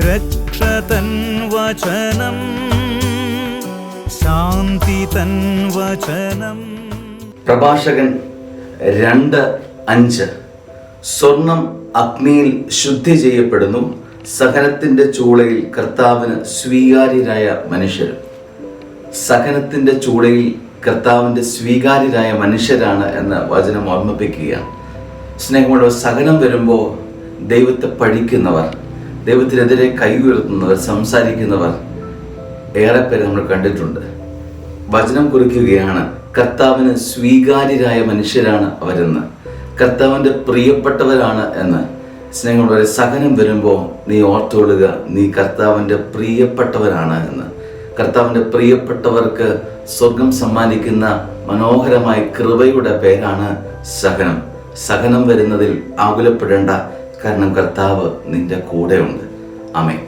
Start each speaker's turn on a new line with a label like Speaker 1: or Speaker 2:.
Speaker 1: രക്ഷതൻ വചനം, ശാന്തി തൻ വചനം.
Speaker 2: പ്രഭാഷകൻ 2:5. സ്വർണം അഗ്നിയിൽ ശുദ്ധി ചെയ്യപ്പെടുന്നു, സഹനത്തിന്റെ ചൂളയിൽ കർത്താവിന് സ്വീകാര്യരായ മനുഷ്യരും. സഹനത്തിന്റെ ചൂളയിൽ കർത്താവിൻ്റെ സ്വീകാര്യരായ മനുഷ്യരാണ് എന്ന് വചനം ഓർമ്മിപ്പിക്കുകയാണ്. സ്നേഹമുള്ള, സഹനം വരുമ്പോൾ ദൈവത്തെ പഴിക്കുന്നവർ, ദൈവത്തിനെതിരെ കൈ ഉയർത്തുന്നവർ, സംസാരിക്കുന്നവർ ഏറെ പേര് നമ്മൾ കണ്ടിട്ടുണ്ട്. വചനം കുറിക്കുകയാണ്, കർത്താവിന് സ്വീകാര്യരായ മനുഷ്യരാണ് അവരെന്ന്, കർത്താവിൻ്റെ പ്രിയപ്പെട്ടവരാണ് എന്ന്. സ്നേഹമുള്ളവരെ, സഹനം വരുമ്പോൾ നീ ഓർത്തുകൊള്ളുക, നീ കർത്താവിൻ്റെ പ്രിയപ്പെട്ടവരാണ് എന്ന്. കർത്താവിൻ്റെ പ്രിയപ്പെട്ടവർക്ക് സ്വർഗം സമ്മാനിക്കുന്ന മനോഹരമായ കൃപയുടെ പേരാണ് സഹനം. സഹനം വരുന്നതിൽ ആകുലപ്പെടേണ്ട, കാരണം കർത്താവ് നിന്റെ കൂടെയുണ്ട്. ആമേൻ.